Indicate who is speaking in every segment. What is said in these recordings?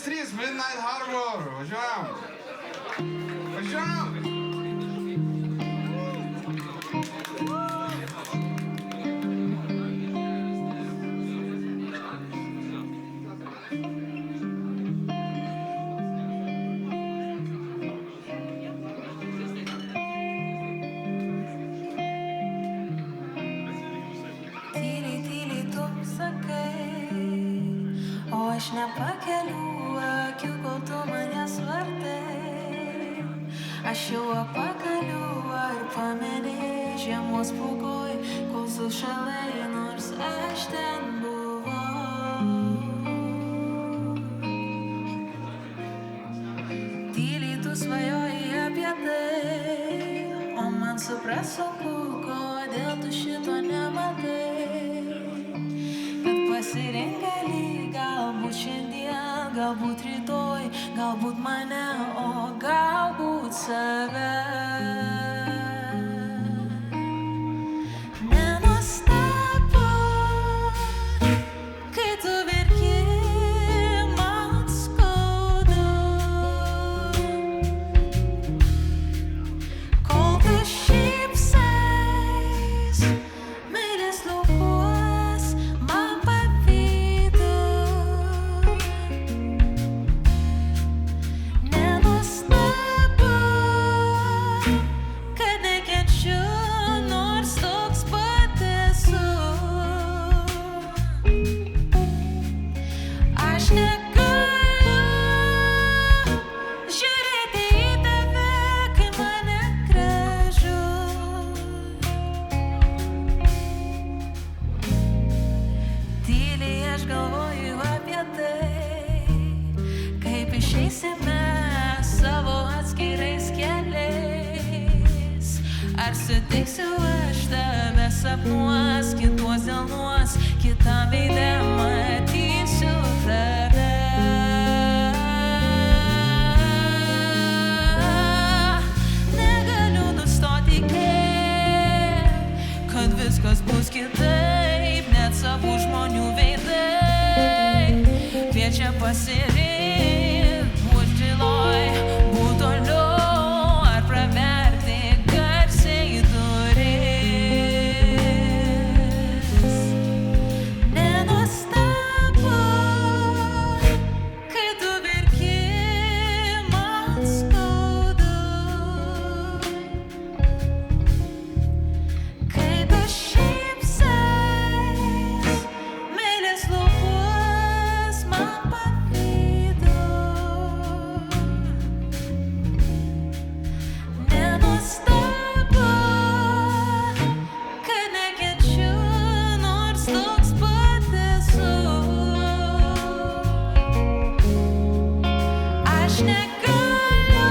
Speaker 1: 3, Midnight Harbor. Važiuojam. Važiuojam.
Speaker 2: Aš nepakeliu akių, kol tu manęs vartai. Aš jau apakaliu, ar pameni žiemos pūgoj, kol sušalai, nors aš ten buvau. Tyliai tu svajoji apie tai, o man supras sunku, kodėl tu šito nematai. Kad pasirink gali, galbūt šiandien, galbūt rytoj, galbūt mane, o galbūt save. Nenuostabu, kai tu verki, man skaudu. Kol tu šypsais, meilės laukuos, man pavydu. Nenuostabu, kad nekenčiu, nors toks pat esu. Aš negaliu žiūrėti į tave, kai mane gražu. Tyliai aš galvoju apie tai, kaip išeisime savo atskirais keliais. Ar sutiksiu aš tave sapnuos, kituos dienos, kitam veide matysiu tave. Negaliu nustoti tikėt, kad viskas bus kitaip, net savų žmonių veidai kviečia pasirinkti, būt tyloj, būt toliau, ar praverti garsiai duris. Nenuostabu, kai tu verki, man skaudu. Kai tu šypsais, meilės laukuos, man pavydu. Nenuostabu, kad nekenčiu, nors toks pat esu. Aš negaliu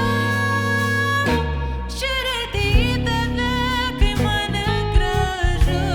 Speaker 2: žiūrėti į tave, kai mane gražu.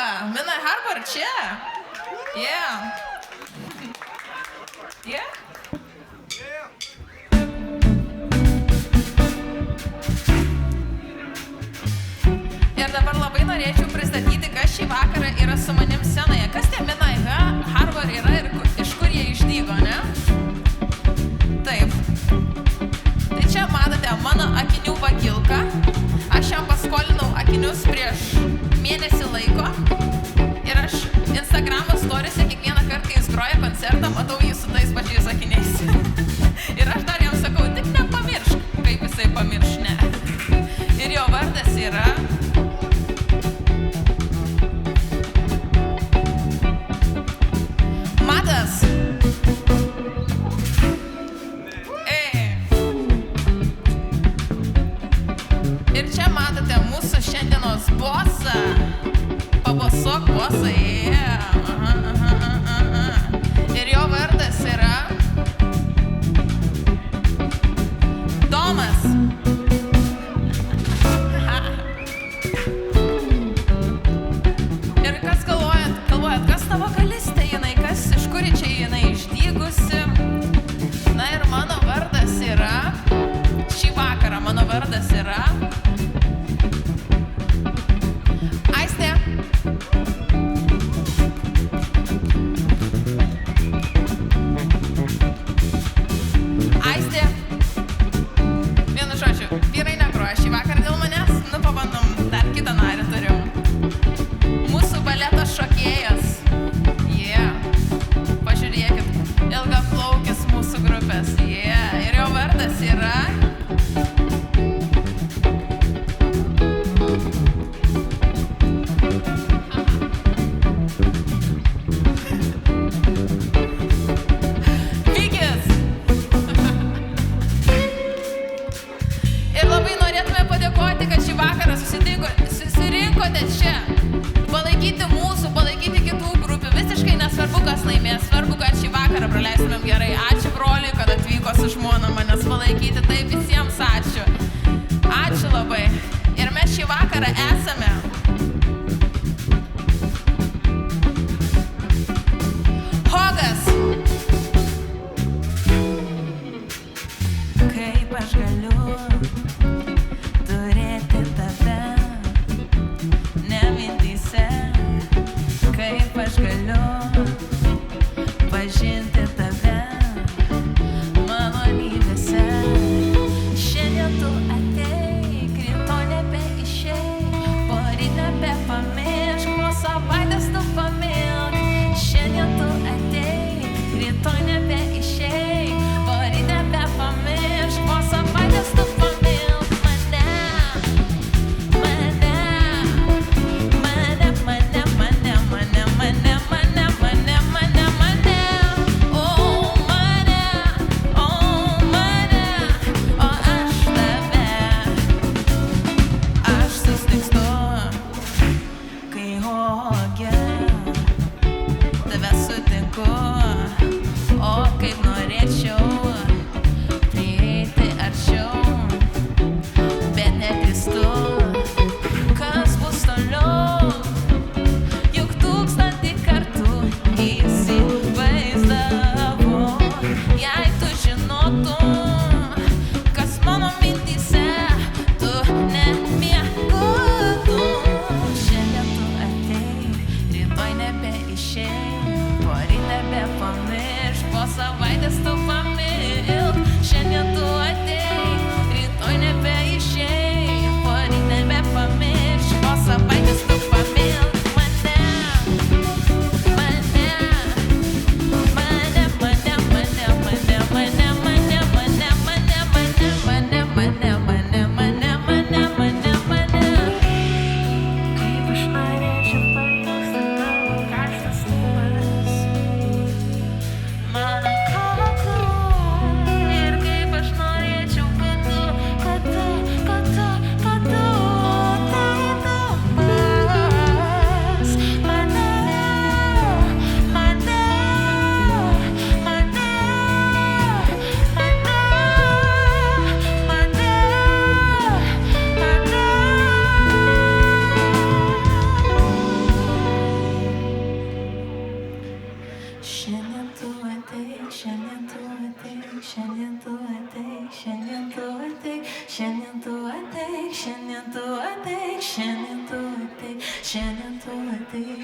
Speaker 3: Monika, Minai Harbor čia. Yeah. Yeah. Ir dabar labai norėčiau pristatyti, kas šį vakarą yra su manim scenoje. Kas tie Minai Harbor yra ir iš kur jie išdygo, ne? Taip. Tai čia matote mano akinių vagilką. Aš jam paskolinau akinius prieš mėnesį laiko. Ir aš Instagramo storiese kiekvieną kartą, kai jis groja koncertą, matau jį su tais pačiais akiniais. Ir aš dar jam sakau, tik nepamiršk, kaip jisai pamirš, ne. Ir jo vardas yra... Matas. Ir čia matote mūsų šiandienos bosą. Pabosok bosą, yeah. Ir jo vardas yra Domas. Ir kas galvojat, kas ta vokalistė jinai, kas iš kur čia jinai išdygusi? Na ir mano vardas yra, šį vakarą mano vardas yra Aistė. Aistė. Vienu žodžiu, vyrai negroja šį vakarą dėl manęs, nu pabandom, dar kitą narį turiu. Mūsų baleto šokėjas. Yeah. Pažiūrėkit, ilgaplaukis mūsų grupės. Yeah. Ir jo vardas yra... Vykis. Ir labai norėtume padėkoti, kad šį vakarą susirinkote čia. Palaikyti mūsų, palaikyti kitų grupių. Visiškai nesvarbu, kas laimės. Svarbu, kad šį vakarą praleistumėm gerai. Ačiū broliui, kad atvyko su žmona manęs palaikyti. Taip visiems ačiū. Ačiū labai. Ir mes šį vakarą esame Hogas. Kaip aš galiu turėti tave ne mintyse, kaip aš galiu pažinti tave malonybėse. Šiandien tu ateik, rytoj nebeišeik, poryt nebepamiršk, po savaitės tu pamilk. Šiandien tu ateik, rytoj nebeišeik, poryt nebepamiršk, po savaitės tu pamilk mane. Mano coco.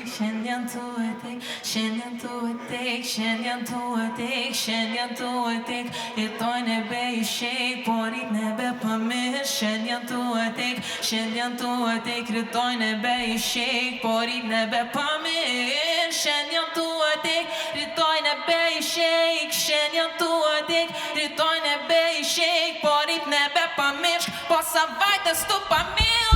Speaker 3: šiandien tu ateik, šiandien tu ateik, šiandien tu ateik, šiandien tu ateik, rytoj nebeišeik, poryt nebepamiršk, šiandien tu ateik, šiandien tu ateik, rytoj nebeišeik, poryt nebepamiršk, šiandien tu ateik, rytoj nebeišeik, šiandien tu ateik, rytoj nebeišeik, poryt nebepamiršk, po savaitės tu pamiršk.